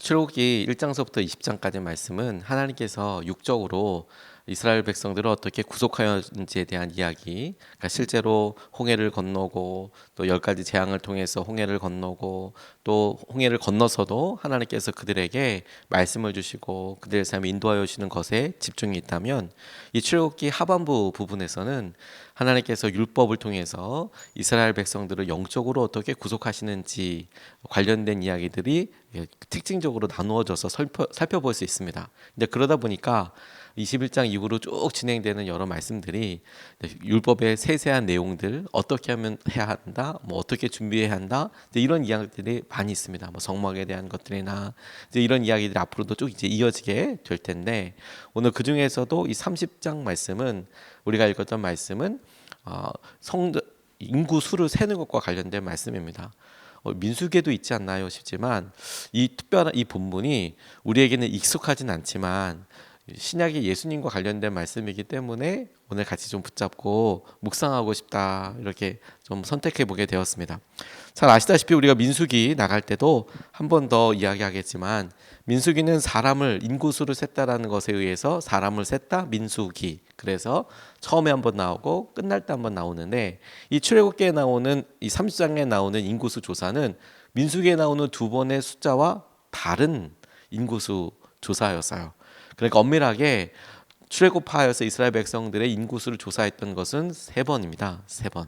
출애굽기 1장서부터 20장까지 말씀은 하나님께서 육적으로 이스라엘 백성들을 어떻게 구속하였는지에 대한 이야기, 그러니까 실제로 홍해를 건너고 또 10가지 재앙을 통해서 홍해를 건너고 또 홍해를 건너서도 하나님께서 그들에게 말씀을 주시고 그들의 삶을 인도하여 주시는 것에 집중이 있다면, 이 출애굽기 하반부 부분에서는 하나님께서 율법을 통해서 이스라엘 백성들을 영적으로 어떻게 구속하시는지 관련된 이야기들이 특징적으로 나누어져서 살펴볼 수 있습니다. 이제 그러다 보니까 21장 이후로 쭉 진행되는 여러 말씀들이 율법의 세세한 내용들, 어떻게 하면 해야 한다, 뭐 어떻게 준비해야 한다, 이런 이야기들이 많이 있습니다. 뭐 성막에 대한 것들이나 이제 이런 이야기들이 앞으로도 쭉 이제 이어지게 될 텐데, 오늘 그 중에서도 이 30장 말씀은, 우리가 읽었던 말씀은 인구 수를 세는 것과 관련된 말씀입니다. 민수기에도 있지 않나요 싶지만, 이 특별한 이 본문이 우리에게는 익숙하진 않지만 신약의 예수님과 관련된 말씀이기 때문에 오늘 같이 좀 붙잡고 묵상하고 싶다, 이렇게 좀 선택해 보게 되었습니다. 잘 아시다시피 우리가 민수기 나갈 때도 한 번 더 이야기하겠지만, 민수기는 사람을 인구수를 셌다라는 것에 의해서 사람을 셌다 민수기, 그래서 처음에 한 번 나오고 끝날 때 한 번 나오는데, 이 출애굽기에 나오는 이 30장에 나오는 인구수 조사는 민수기에 나오는 두 번의 숫자와 다른 인구수 조사였어요. 그러니까 엄밀하게 출애굽하여서 이스라엘 백성들의 인구수를 조사했던 것은 3번입니다. 3번.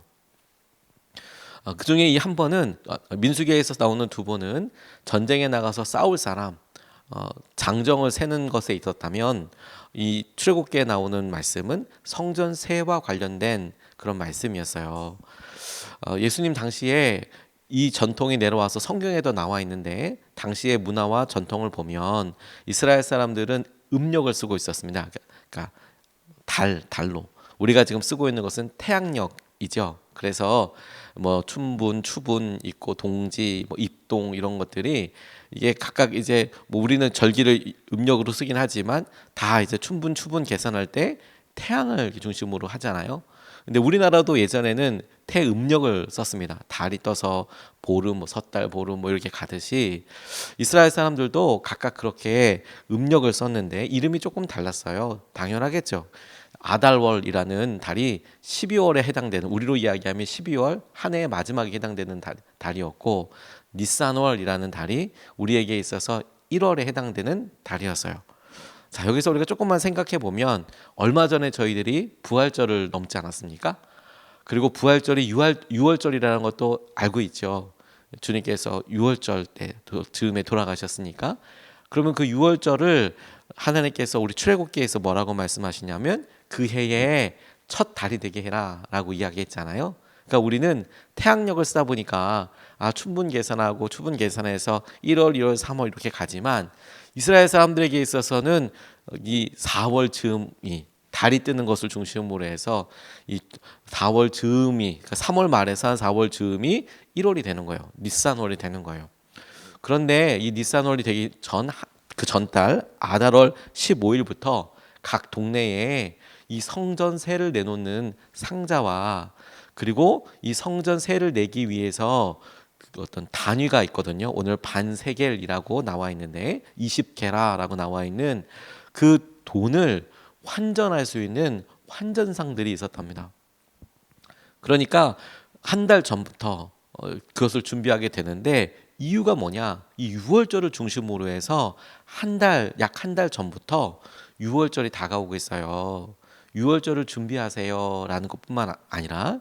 그 중에 이 한 번은, 민수기에서 나오는 두 번은 전쟁에 나가서 싸울 사람, 장정을 세는 것에 있었다면, 이 출애굽기에 나오는 말씀은 성전 세와 관련된 그런 말씀이었어요. 예수님 당시에 이 전통이 내려와서 성경에도 나와 있는데, 당시의 문화와 전통을 보면 이스라엘 사람들은 음력을 쓰고 있었습니다. 그러니까 달로. 우리가 지금 쓰고 있는 것은 태양력이죠. 그래서 뭐 춘분, 추분 있고 동지, 뭐 입동, 이런 것들이 이게 각각 이제 뭐 우리는 절기를 음력으로 쓰긴 하지만 다 이제 춘분, 추분 계산할 때 태양을 중심으로 하잖아요. 근데 우리나라도 예전에는 태음력을 썼습니다. 달이 떠서 보름, 뭐 섣달, 보름 뭐 이렇게 가듯이 이스라엘 사람들도 각각 그렇게 음력을 썼는데 이름이 조금 달랐어요. 당연하겠죠. 아달월이라는 달이 12월에 해당되는, 우리로 이야기하면 12월 한 해의 마지막에 해당되는 달이었고, 니산월이라는 달이 우리에게 있어서 1월에 해당되는 달이었어요. 자, 여기서 우리가 조금만 생각해 보면, 얼마 전에 저희들이 부활절을 넘지 않았습니까? 그리고 부활절이 6월절이라는 것도 알고 있죠. 주님께서 6월절 때 즈음에 돌아가셨으니까. 그러면 그 6월절을 하나님께서 우리 출애굽기에서 뭐라고 말씀하시냐면, 그 해에 첫 달이 되게 해라 라고 이야기했잖아요. 그러니까 우리는 태양력을 쓰다 보니까 춘분 계산하고 추분 계산해서 1월, 2월, 3월 이렇게 가지만, 이스라엘 사람들에게 있어서는 이 4월 즈음이, 달이 뜨는 것을 중심으로 해서 이 4월 즈음이, 그러니까 3월 말에서 한 4월 즈음이 1월이 되는 거예요. 니산월이 되는 거예요. 그런데 이 니산월이 되기 전, 그 전달 아달월 15일부터 각 동네에 이 성전세를 내놓는 상자와, 그리고 이 성전세를 내기 위해서 어떤 단위가 있거든요. 오늘 반세겔이라고 나와 있는데 20게라라고 나와 있는 그 돈을 환전할 수 있는 환전상들이 있었답니다. 그러니까 한 달 전부터 그것을 준비하게 되는데, 이유가 뭐냐? 이 6월절을 중심으로 해서 약 한 달 전부터 6월절이 다가오고 있어요. 6월절을 준비하세요 라는 것뿐만 아니라,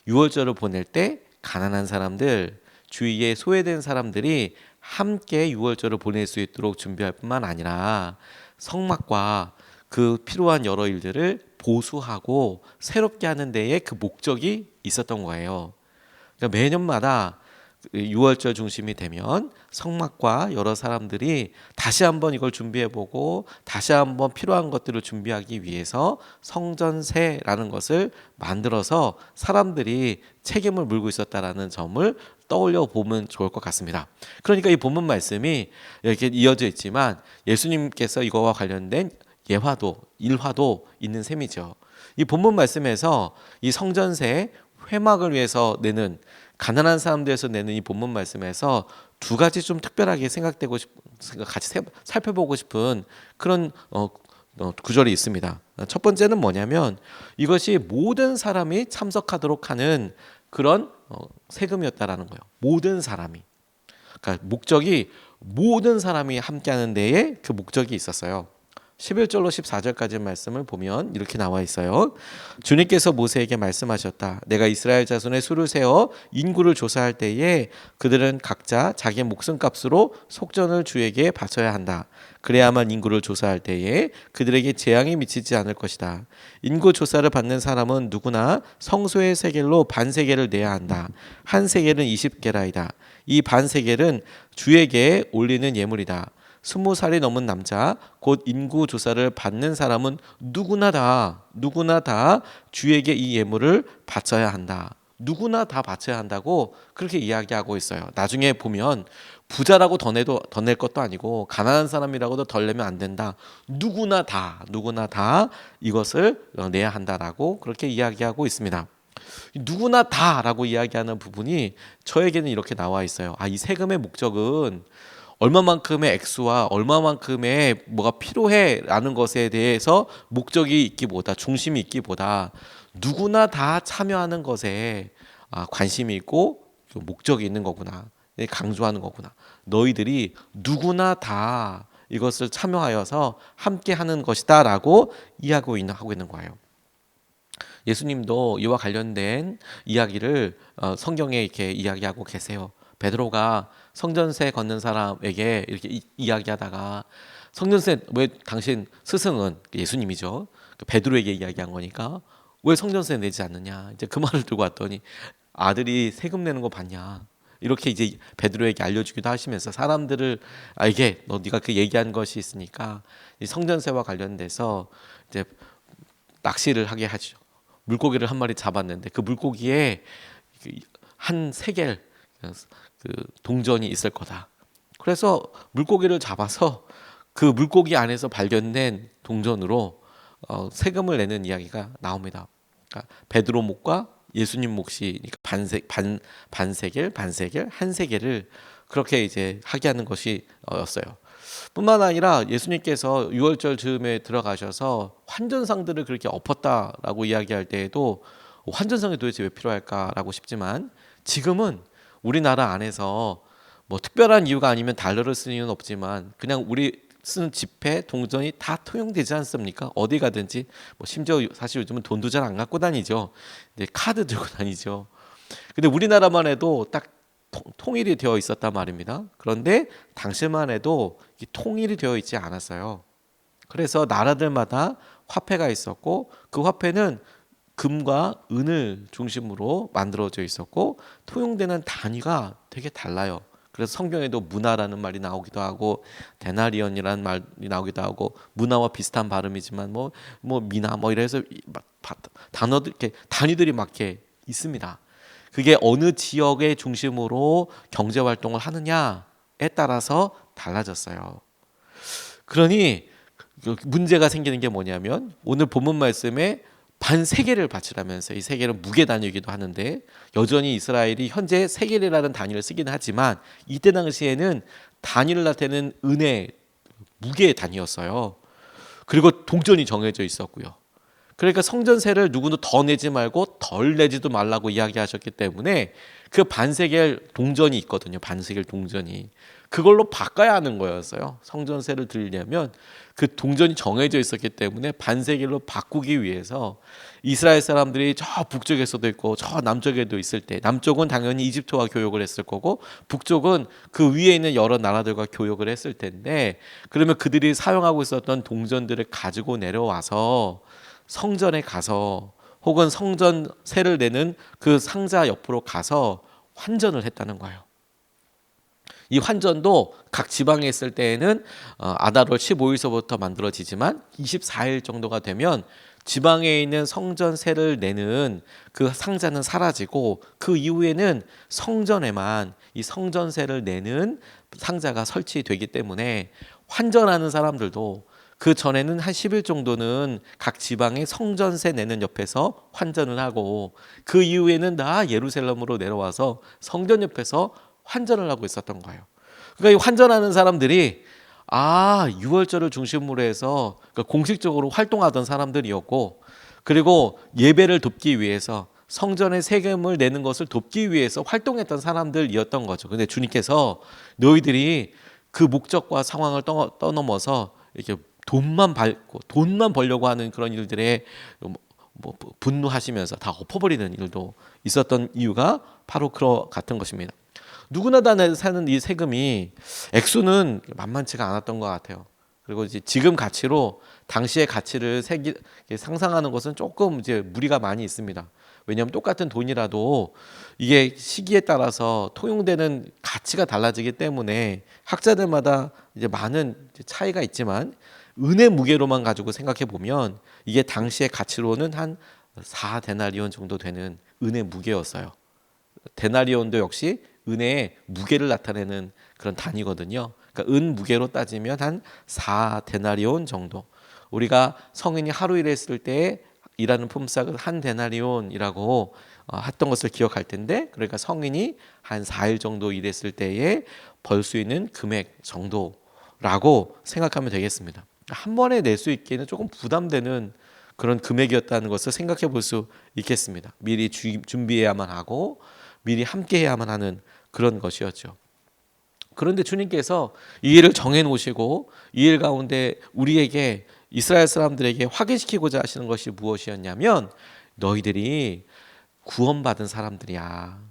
6월절을 보낼 때 가난한 사람들, 주위에 소외된 사람들이 함께 6월절을 보낼 수 있도록 준비할 뿐만 아니라, 성막과 그 필요한 여러 일들을 보수하고 새롭게 하는 데에 그 목적이 있었던 거예요. 그러니까 매년마다 6월절 중심이 되면 성막과 여러 사람들이 다시 한번 이걸 준비해보고 다시 한번 필요한 것들을 준비하기 위해서 성전세라는 것을 만들어서 사람들이 책임을 물고 있었다라는 점을 떠올려 보면 좋을 것 같습니다. 그러니까 이 본문 말씀이 이렇게 이어져 있지만, 예수님께서 이거와 관련된 예화도, 일화도 있는 셈이죠. 이 본문 말씀에서 이 성전세 회막을 위해서 내는, 가난한 사람들에서 내는 이 본문 말씀에서 두 가지 좀 특별하게 같이 살펴보고 싶은 그런 구절이 있습니다. 첫 번째는 뭐냐면 이것이 모든 사람이 참석하도록 하는 그런 세금이었다라는 거예요. 모든 사람이. 그러니까 목적이 모든 사람이 함께하는 데에 그 목적이 있었어요. 11절로 14절까지 말씀을 보면 이렇게 나와 있어요. 주님께서 모세에게 말씀하셨다. 내가 이스라엘 자손의 수를 세어 인구를 조사할 때에 그들은 각자 자기 목숨값으로 속전을 주에게 바쳐야 한다. 그래야만 인구를 조사할 때에 그들에게 재앙이 미치지 않을 것이다. 인구 조사를 받는 사람은 누구나 성소의 세겔로 반 세겔을 내야 한다. 한 세겔은 20게라이다. 이 반 세겔은 주에게 올리는 예물이다. 20살이 넘은 남자 곧 인구 조사를 받는 사람은 누구나 다 주에게 이 예물을 바쳐야 한다. 누구나 다 바쳐야 한다고 그렇게 이야기하고 있어요. 나중에 보면 부자라고 더 낼 것도 아니고 가난한 사람이라고도 덜 내면 안 된다. 누구나 다 이것을 내야 한다라고 그렇게 이야기하고 있습니다. 누구나 다라고 이야기하는 부분이 저에게는 이렇게 나와 있어요. 이 세금의 목적은 얼마만큼의 액수와 얼마만큼의 뭐가 필요해라는 것에 대해서 목적이 있기보다 중심이 있기보다 누구나 다 참여하는 것에 관심이 있고 목적이 있는 거구나. 강조하는 거구나. 너희들이 누구나 다 이것을 참여하여서 함께 하는 것이다라고 이야기하고 있는 거예요. 예수님도 이와 관련된 이야기를 성경에 이렇게 이야기하고 계세요. 베드로가 성전세 걷는 사람에게 이렇게 이야기하다가 성전세 왜 당신 스승은 예수님이죠. 베드로에게 이야기한 거니까 왜 성전세 내지 않느냐. 이제 그 말을 들고 왔더니 아들이 세금 내는 거 봤냐. 이렇게 이제 베드로에게 알려주기도 하시면서 사람들을 이게 네가 그 얘기한 것이 있으니까 이 성전세와 관련돼서 이제 낚시를 하게 하죠. 물고기를 한 마리 잡았는데 그 물고기에 한 세겔 그 동전이 있을 거다. 그래서 물고기를 잡아서 그 물고기 안에서 발견된 동전으로 세금을 내는 이야기가 나옵니다. 그러니까 베드로 목과 예수님 몫이 반세겔, 한 세겔을 그렇게 이제 하게 하는 것이었어요. 뿐만 아니라 예수님께서 유월절 즈음에 들어가셔서 환전상들을 그렇게 엎었다라고 이야기할 때에도 환전상이 도대체 왜 필요할까라고 싶지만 지금은 우리나라 안에서 뭐 특별한 이유가 아니면 달러를 쓰는 이유는 없지만 그냥 우리 쓰는 지폐, 동전이 다 통용되지 않습니까? 어디 가든지 뭐 심지어 사실 요즘은 돈도 잘 안 갖고 다니죠. 근데 카드 들고 다니죠. 근데 우리나라만 해도 딱 통일이 되어 있었단 말입니다. 그런데 당시만 해도 통일이 되어 있지 않았어요. 그래서 나라들마다 화폐가 있었고 그 화폐는 금과 은을 중심으로 만들어져 있었고 통용되는 단위가 되게 달라요. 그래서 성경에도 문화라는 말이 나오기도 하고 데나리온이라는 말이 나오기도 하고 문화와 비슷한 발음이지만 뭐 미나 뭐 이래서 단어들 이렇게 단위들이 막 이렇게 있습니다. 그게 어느 지역의 중심으로 경제 활동을 하느냐에 따라서 달라졌어요. 그러니 문제가 생기는 게 뭐냐면 오늘 본문 말씀에 반 세겔을 바치라면서 이 세겔은 무게 단위이기도 하는데 여전히 이스라엘이 현재 세겔이라는 단위를 쓰긴 하지만 이때 당시에는 단위를 나타내는 은의 무게 단위였어요. 그리고 동전이 정해져 있었고요. 그러니까 성전세를 누구도 더 내지 말고 덜 내지도 말라고 이야기하셨기 때문에 그 반세겔 동전이 있거든요. 반세겔 동전이. 그걸로 바꿔야 하는 거였어요. 성전세를 드리려면 그 동전이 정해져 있었기 때문에 반세겔로 바꾸기 위해서 이스라엘 사람들이 저 북쪽에서도 있고 저 남쪽에도 있을 때 남쪽은 당연히 이집트와 교역을 했을 거고 북쪽은 그 위에 있는 여러 나라들과 교역을 했을 텐데 그러면 그들이 사용하고 있었던 동전들을 가지고 내려와서 성전에 가서 혹은 성전세를 내는 그 상자 옆으로 가서 환전을 했다는 거예요. 이 환전도 각 지방에 있을 때에는 아달월 15일서부터 만들어지지만 24일 정도가 되면 지방에 있는 성전세를 내는 그 상자는 사라지고 그 이후에는 성전에만 이 성전세를 내는 상자가 설치되기 때문에 환전하는 사람들도 그 전에는 한 10일 정도는 각 지방의 성전세 내는 옆에서 환전을 하고 그 이후에는 다 예루살렘으로 내려와서 성전 옆에서 환전을 하고 있었던 거예요. 그러니까 이 환전하는 사람들이 유월절을 중심으로 해서 그러니까 공식적으로 활동하던 사람들이었고, 그리고 예배를 돕기 위해서 성전의 세금을 내는 것을 돕기 위해서 활동했던 사람들이었던 거죠. 근데 주님께서 너희들이 그 목적과 상황을 떠넘어서 이렇게 돈만 벌려고 하는 그런 일들에 분노하시면서 다 엎어버리는 일도 있었던 이유가 바로 그런 같은 것입니다. 누구나 다 사는 이 세금이 액수는 만만치가 않았던 것 같아요. 그리고 이제 지금 가치로 당시의 가치를 상상하는 것은 조금 이제 무리가 많이 있습니다. 왜냐하면 똑같은 돈이라도 이게 시기에 따라서 통용되는 가치가 달라지기 때문에 학자들마다 이제 많은 차이가 있지만, 은의 무게로만 가지고 생각해 보면 이게 당시의 가치로는 한 4데나리온 정도 되는 은의 무게였어요. 데나리온도 역시 은의 무게를 나타내는 그런 단위거든요. 그러니까 은 무게로 따지면 한 4데나리온 정도. 우리가 성인이 하루 일했을 때 일하는 품삯을 한 데나리온이라고 했던 것을 기억할 텐데, 그러니까 성인이 한 4일 정도 일했을 때에 벌 수 있는 금액 정도라고 생각하면 되겠습니다. 한 번에 낼 수 있기에는 조금 부담되는 그런 금액이었다는 것을 생각해 볼 수 있겠습니다. 미리 준비해야만 하고 미리 함께 해야만 하는 그런 것이었죠. 그런데 주님께서 이 일을 정해 놓으시고 이 일 가운데 우리에게, 이스라엘 사람들에게 확인시키고자 하시는 것이 무엇이었냐면, 너희들이 구원받은 사람들이야.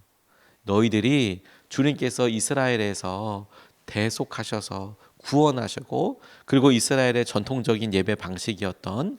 너희들이 주님께서 이스라엘에서 대속하셔서 구원하시고, 그리고 이스라엘의 전통적인 예배 방식이었던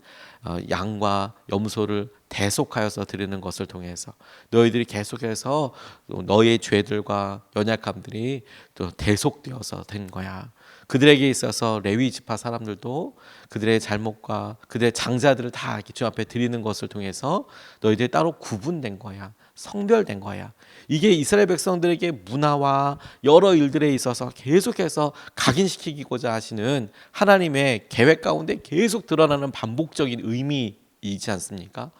양과 염소를 대속하여서 드리는 것을 통해서 너희들이 계속해서 너희의 죄들과 연약함들이 또 대속되어서 된 거야. 그들에게 있어서 레위 지파 사람들도 그들의 잘못과 그들의 장자들을 다 주 앞에 드리는 것을 통해서 너희들이 따로 구분된 거야. 성별된 거야. 이게 이스라엘 백성들에게 문화와 여러 일들에 있어서 계속해서 각인시키고자 하시는 하나님의 계획 가운데 계속 드러나는 반복적인 의미이지 않습니까?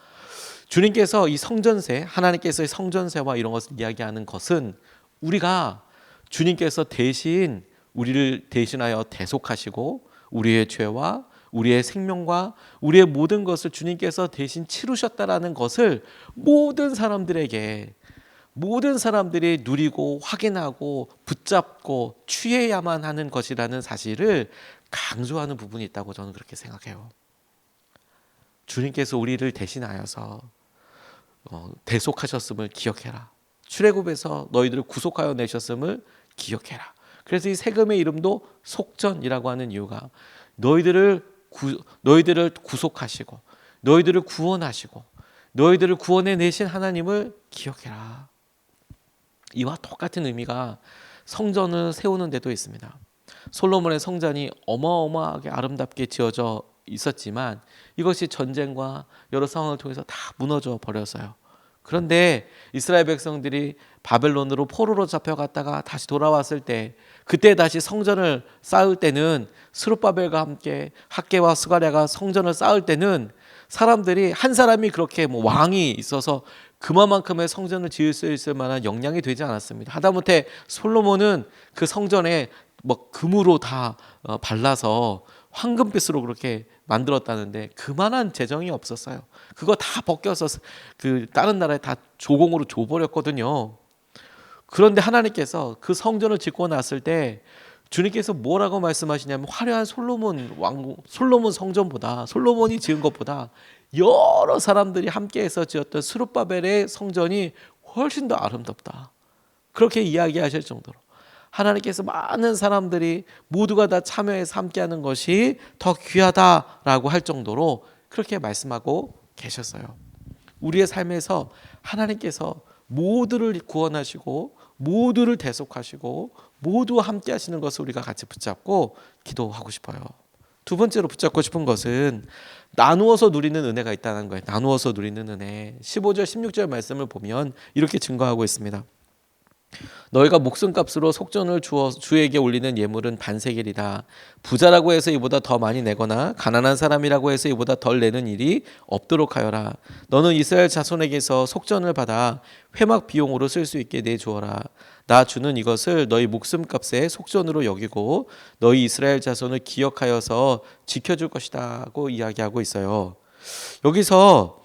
주님께서 이 성전세, 하나님께서의 성전세와 이런 것을 이야기하는 것은 우리가 주님께서 대신 우리를 대신하여 대속하시고 우리의 죄와 우리의 생명과 우리의 모든 것을 주님께서 대신 치르셨다라는 것을 모든 사람들에게, 모든 사람들이 누리고 확인하고 붙잡고 취해야만 하는 것이라는 사실을 강조하는 부분이 있다고 저는 그렇게 생각해요. 주님께서 우리를 대신하여서 대속하셨음을 기억해라. 출애굽에서 너희들을 구속하여 내셨음을 기억해라. 그래서 이 세금의 이름도 속전이라고 하는 이유가 너희들을 구속하시고 너희들을 구원하시고 너희들을 구원해 내신 하나님을 기억해라. 이와 똑같은 의미가 성전을 세우는 데도 있습니다. 솔로몬의 성전이 어마어마하게 아름답게 지어져 있었지만 이것이 전쟁과 여러 상황을 통해서 다 무너져 버렸어요. 그런데 이스라엘 백성들이 바벨론으로 포로로 잡혀갔다가 다시 돌아왔을 때, 그때 다시 성전을 쌓을 때는, 스룹바벨과 함께 학개와 스가랴가 성전을 쌓을 때는 사람들이, 한 사람이 그렇게 왕이 있어서 그만큼의 성전을 지을 수 있을 만한 역량이 되지 않았습니다. 하다못해 솔로몬은 그 성전에 금으로 다 발라서 황금빛으로 그렇게 만들었다는데 그만한 재정이 없었어요. 그거 다 벗겨서 그 다른 나라에 다 조공으로 줘버렸거든요. 그런데 하나님께서 그 성전을 짓고 났을 때 주님께서 뭐라고 말씀하시냐면, 화려한 솔로몬 성전보다, 솔로몬이 지은 것보다 여러 사람들이 함께해서 지었던 스룹바벨의 성전이 훨씬 더 아름답다. 그렇게 이야기하실 정도로 하나님께서 많은 사람들이 모두가 다 참여해서 함께하는 것이 더 귀하다라고 할 정도로 그렇게 말씀하고 계셨어요. 우리의 삶에서 하나님께서 모두를 구원하시고 모두를 대속하시고 모두 함께 하시는 것을 우리가 같이 붙잡고 기도하고 싶어요. 두 번째로 붙잡고 싶은 것은 나누어서 누리는 은혜가 있다는 거예요. 나누어서 누리는 은혜. 15절 16절 말씀을 보면 이렇게 증거하고 있습니다. 너희가 목숨값으로 속전을 주어 주에게 올리는 예물은 반세겔이다. 부자라고 해서 이보다 더 많이 내거나 가난한 사람이라고 해서 이보다 덜 내는 일이 없도록 하여라. 너는 이스라엘 자손에게서 속전을 받아 회막 비용으로 쓸 수 있게 내주어라. 나 주는 이것을 너희 목숨값의 속전으로 여기고 너희 이스라엘 자손을 기억하여서 지켜줄 것이다고 이야기하고 있어요. 여기서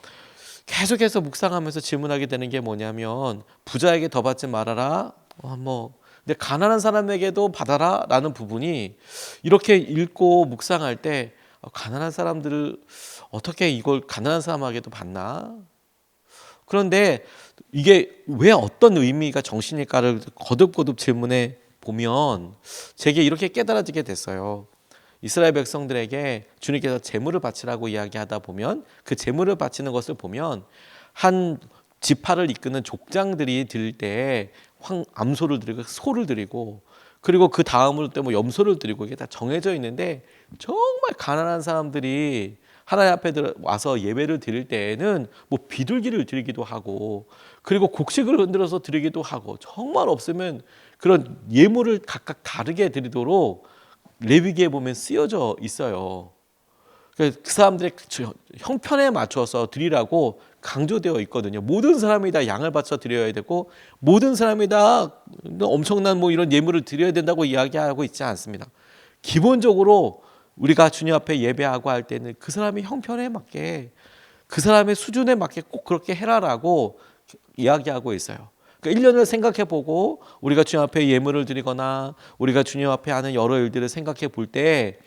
계속해서 묵상하면서 질문하게 되는 게 뭐냐면, 부자에게 더 받지 말아라. 근데 가난한 사람에게도 받아라라는 부분이, 이렇게 읽고 묵상할 때 가난한 사람들을 어떻게 이걸 가난한 사람에게도 받나? 그런데 이게 왜 어떤 의미가 정신일까를 거듭거듭 질문해 보면 제게 이렇게 깨달아지게 됐어요. 이스라엘 백성들에게 주님께서 제물을 바치라고 이야기하다 보면, 그 제물을 바치는 것을 보면 한 지파를 이끄는 족장들이 드릴 때 암소를 드리고 소를 드리고, 그리고 그 다음으로 또 뭐 염소를 드리고, 이게 다 정해져 있는데, 정말 가난한 사람들이 하나님 앞에 와서 예배를 드릴 때에는 뭐 비둘기를 드리기도 하고, 그리고 곡식을 흔들어서 드리기도 하고, 정말 없으면 그런 예물을 각각 다르게 드리도록 레위기에 보면 쓰여져 있어요. 그 사람들의 형편에 맞춰서 드리라고 강조되어 있거든요. 모든 사람이 다 양을 바쳐 드려야 되고, 모든 사람이 다 엄청난 뭐 이런 예물을 드려야 된다고 이야기하고 있지 않습니다. 기본적으로 우리가 주님 앞에 예배하고 할 때는 그 사람의 형편에 맞게, 그 사람의 수준에 맞게 꼭 그렇게 해라라고 이야기하고 있어요. 그러니까 1년을 생각해보고 우리가 주님 앞에 예물을 드리거나 우리가 주님 앞에 하는 여러 일들을 생각해 볼 때,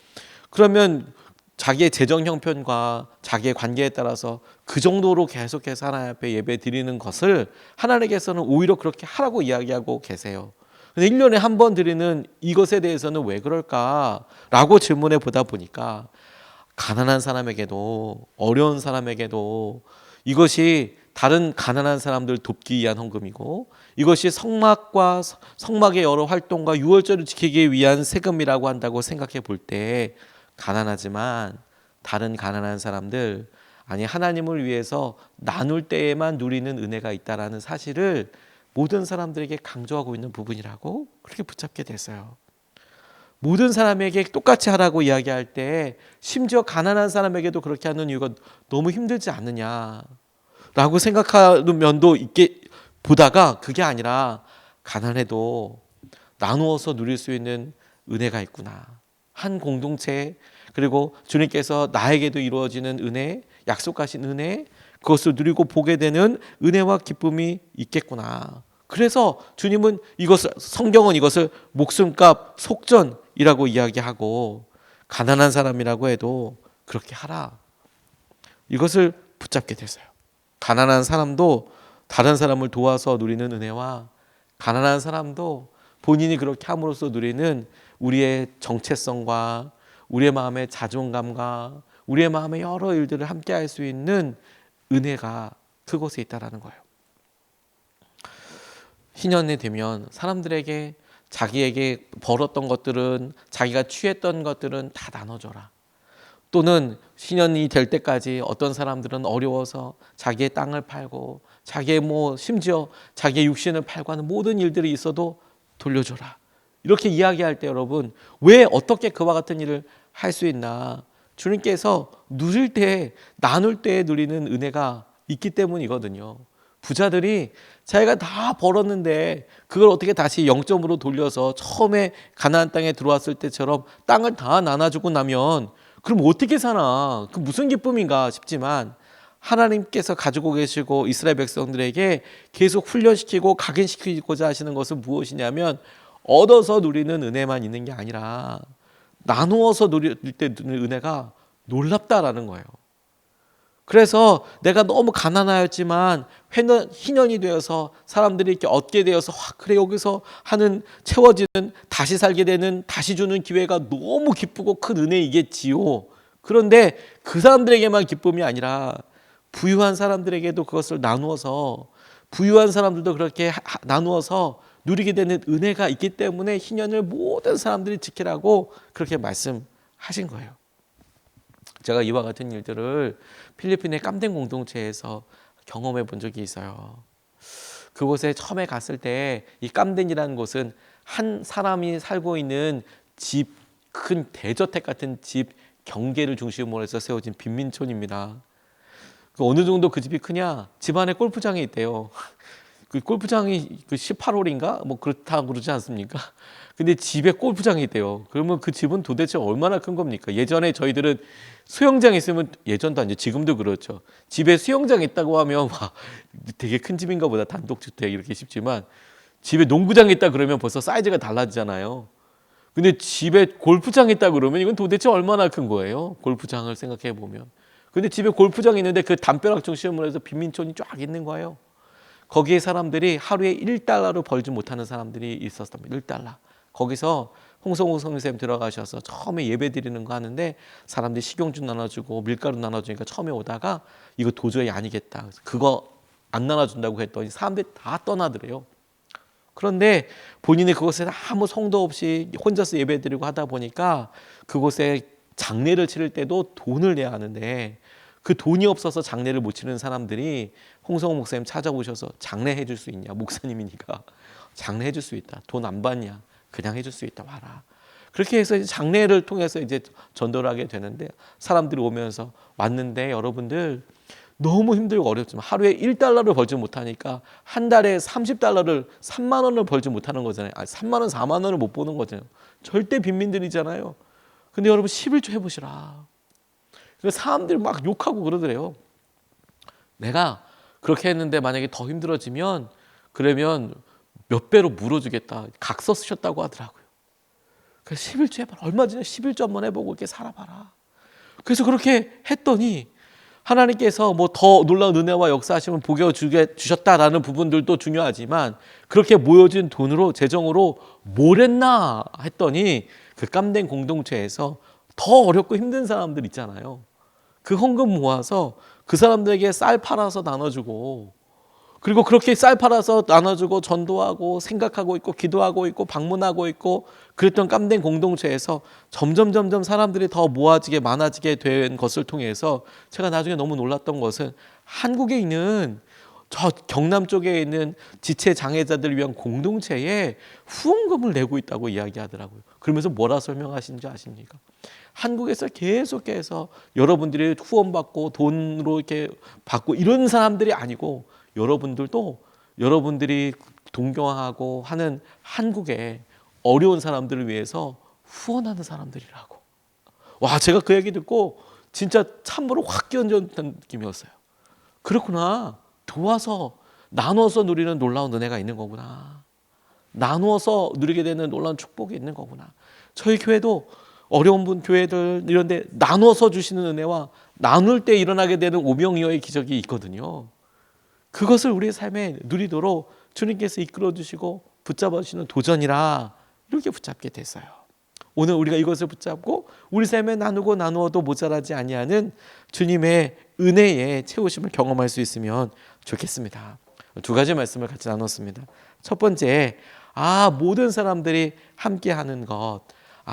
그러면 자기의 재정 형편과 자기의 관계에 따라서 그 정도로 계속해서 하나님 앞에 예배 드리는 것을 하나님께서는 오히려 그렇게 하라고 이야기하고 계세요. 근데 1년에 한 번 드리는 이것에 대해서는 왜 그럴까라고 질문해 보다 보니까, 가난한 사람에게도 어려운 사람에게도 이것이 다른 가난한 사람들 돕기 위한 헌금이고, 이것이 성막의 여러 활동과 유월절을 지키기 위한 세금이라고 한다고 생각해 볼 때, 가난하지만 다른 가난한 사람들, 아니 하나님을 위해서 나눌 때에만 누리는 은혜가 있다라는 사실을 모든 사람들에게 강조하고 있는 부분이라고 그렇게 붙잡게 됐어요. 모든 사람에게 똑같이 하라고 이야기할 때, 심지어 가난한 사람에게도 그렇게 하는 이유가 너무 힘들지 않느냐라고 생각하는 면도 있게 보다가, 그게 아니라 가난해도 나누어서 누릴 수 있는 은혜가 있구나. 한 공동체, 그리고 주님께서 나에게도 이루어지는 은혜, 약속하신 은혜, 그것을 누리고 보게 되는 은혜와 기쁨이 있겠구나. 그래서 주님은 성경은 이것을 목숨값 속전이라고 이야기하고, 가난한 사람이라고 해도 그렇게 하라, 이것을 붙잡게 됐어요. 가난한 사람도 다른 사람을 도와서 누리는 은혜와, 가난한 사람도 본인이 그렇게 함으로써 누리는 우리의 정체성과 우리의 마음의 자존감과 우리의 마음의 여러 일들을 함께 할 수 있는 은혜가 그곳에 있다라는 거예요. 희년이 되면 사람들에게 자기에게 벌었던 것들은, 자기가 취했던 것들은 다 나눠줘라. 또는 신년이 될 때까지 어떤 사람들은 어려워서 자기의 땅을 팔고, 자기의 심지어 자기의 육신을 팔고 하는 모든 일들이 있어도 돌려줘라. 이렇게 이야기할 때 여러분, 왜 어떻게 그와 같은 일을 할 수 있나? 주님께서 누릴 때, 나눌 때 누리는 은혜가 있기 때문이거든요. 부자들이 자기가 다 벌었는데 그걸 어떻게 다시 0점으로 돌려서 처음에 가나안 땅에 들어왔을 때처럼 땅을 다 나눠주고 나면, 그럼 어떻게 사나? 그 무슨 기쁨인가 싶지만, 하나님께서 가지고 계시고 이스라엘 백성들에게 계속 훈련시키고 각인시키고자 하시는 것은 무엇이냐면, 얻어서 누리는 은혜만 있는 게 아니라 나누어서 누릴 때 누리는 은혜가 놀랍다라는 거예요. 그래서 내가 너무 가난하였지만 희년이 되어서 사람들이 이렇게 얻게 되어서, 그래 여기서 하는 채워지는, 다시 살게 되는, 다시 주는 기회가 너무 기쁘고 큰 은혜이겠지요. 그런데 그 사람들에게만 기쁨이 아니라 부유한 사람들에게도 그것을 나누어서, 부유한 사람들도 그렇게 나누어서 누리게 되는 은혜가 있기 때문에 희년을 모든 사람들이 지키라고 그렇게 말씀하신 거예요. 제가 이와 같은 일들을 필리핀의 깜댕 공동체에서 경험해 본 적이 있어요. 그곳에 처음에 갔을 때 이 깜덴이라는 곳은 한 사람이 살고 있는 집, 큰 대저택 같은 집 경계를 중심으로 해서 세워진 빈민촌입니다. 어느 정도 그 집이 크냐? 집 안에 골프장이 있대요. 그 골프장이 그 18홀인가? 뭐 그렇다고 그러지 않습니까? 근데 집에 골프장이 있대요. 그러면 그 집은 도대체 얼마나 큰 겁니까? 예전에 저희들은 수영장 있으면, 예전도 아니죠. 지금도 그렇죠. 집에 수영장 있다고 하면 와, 되게 큰 집인가 보다, 단독주택 이렇게 싶지만, 집에 농구장 있다 그러면 벌써 사이즈가 달라지잖아요. 근데 집에 골프장 있다 그러면 이건 도대체 얼마나 큰 거예요? 골프장을 생각해 보면. 근데 집에 골프장이 있는데 그 담벼락 중심으로 해서 빈민촌이 쫙 있는 거예요. 거기에 사람들이 하루에 1달러를 벌지 못하는 사람들이 있었답니다. 1달러. 거기서 홍성우 선생님 들어가셔서 처음에 예배 드리는 거 하는데 사람들이 식용주 나눠주고 밀가루 나눠주니까 처음에 오다가 이거 도저히 아니겠다. 그거 안 나눠준다고 했더니 사람들이 다 떠나더래요. 그런데 본인이 그곳에 아무 성도 없이 혼자서 예배 드리고 하다 보니까 그곳에 장례를 치를 때도 돈을 내야 하는데 그 돈이 없어서 장례를 못 치는 사람들이 홍성호 목사님 찾아오셔서 장례해 줄 수 있냐? 목사님이니까 장례해 줄 수 있다. 돈 안 받냐? 그냥 해줄 수 있다. 와라. 그렇게 해서 이제 장례를 통해서 이제 전도를 하게 되는데 사람들이 오면서 왔는데 여러분들 너무 힘들고 어렵지만 하루에 1달러를 벌지 못하니까 한 달에 30달러를 3만 원을 벌지 못하는 거잖아요. 3만 원, 4만 원을 못 버는 거잖아요. 절대 빈민들이잖아요. 근데 여러분 11조 해보시라. 사람들이 막 욕하고 그러더래요. 내가 그렇게 했는데 만약에 더 힘들어지면 그러면 몇 배로 물어주겠다. 각서 쓰셨다고 하더라고요. 그래서 11조 해봐라. 얼마 전에 11조 한번 해보고 이렇게 살아봐라. 그래서 그렇게 했더니 하나님께서 뭐 더 놀라운 은혜와 역사하심을 보게 주셨다라는 부분들도 중요하지만 그렇게 모여진 돈으로 재정으로 뭘 했나 했더니 그 깜된 공동체에서 더 어렵고 힘든 사람들 있잖아요. 그 헌금 모아서 그 사람들에게 쌀 팔아서 나눠주고 그리고 그렇게 쌀 팔아서 나눠주고 전도하고 생각하고 있고 기도하고 있고 방문하고 있고 그랬던 깜된 공동체에서 점점 사람들이 더 모아지게 많아지게 된 것을 통해서 제가 나중에 너무 놀랐던 것은 한국에 있는 저 경남 쪽에 있는 지체 장애자들을 위한 공동체에 후원금을 내고 있다고 이야기하더라고요. 그러면서 뭐라 설명하시는지 아십니까? 한국에서 계속해서 여러분들이 후원받고 돈으로 이렇게 받고 이런 사람들이 아니고 여러분들도 여러분들이 동경하고 하는 한국의 어려운 사람들을 위해서 후원하는 사람들이라고. 와, 제가 그 얘기 듣고 진짜 참으로 확 끼얹었던 느낌이었어요. 그렇구나. 도와서 나눠서 누리는 놀라운 은혜가 있는 거구나. 나누어서 누리게 되는 놀라운 축복이 있는 거구나. 저희 교회도 어려운 분 교회들 이런 데 나눠서 주시는 은혜와 나눌 때 일어나게 되는 오병이어의 기적이 있거든요. 그것을 우리의 삶에 누리도록 주님께서 이끌어 주시고 붙잡아 주시는 도전이라 이렇게 붙잡게 됐어요. 오늘 우리가 이것을 붙잡고 우리 삶에 나누고 나누어도 모자라지 아니하는 주님의 은혜의 채우심을 경험할 수 있으면 좋겠습니다. 두 가지 말씀을 같이 나눴습니다. 첫 번째, 모든 사람들이 함께하는 것.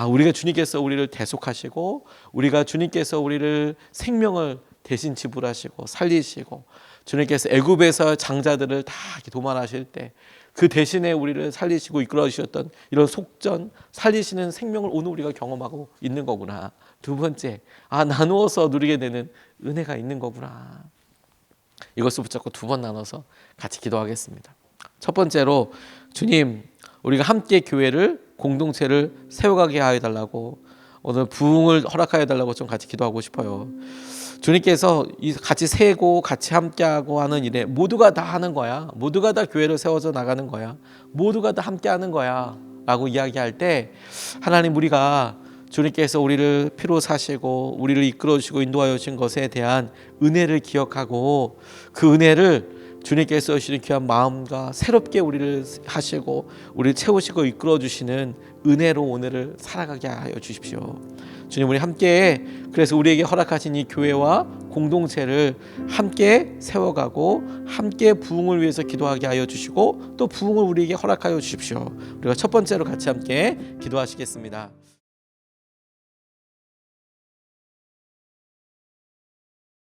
우리가 주님께서 우리를 대속하시고 우리가 주님께서 우리를 생명을 대신 지불하시고 살리시고 주님께서 애굽에서 장자들을 다 도만하실 때 그 대신에 우리를 살리시고 이끌어 주셨던 이런 속전 살리시는 생명을 오늘 우리가 경험하고 있는 거구나. 두 번째, 나누어서 누리게 되는 은혜가 있는 거구나. 이것을 붙잡고 두 번 나눠서 같이 기도하겠습니다. 첫 번째로 주님, 우리가 함께 교회를 공동체를 세워가게 하여 달라고 오늘 부흥을 허락하여 달라고 좀 같이 기도하고 싶어요. 주님께서 같이 세고 같이 함께하고 하는 일에 모두가 다 하는 거야. 모두가 다 교회를 세워서 나가는 거야. 모두가 다 함께하는 거야 라고 이야기할 때 하나님, 우리가 주님께서 우리를 피로 사시고 우리를 이끌어 주시고 인도하여 주신 것에 대한 은혜를 기억하고 그 은혜를 주님께서 주시는 귀한 마음과 새롭게 우리를 하시고 우리를 채우시고 이끌어 주시는 은혜로 오늘을 살아가게 하여 주십시오. 주님, 우리 함께 그래서 우리에게 허락하신 이 교회와 공동체를 함께 세워가고 함께 부흥을 위해서 기도하게 하여 주시고 또 부흥을 우리에게 허락하여 주십시오. 우리가 첫 번째로 같이 함께 기도하시겠습니다.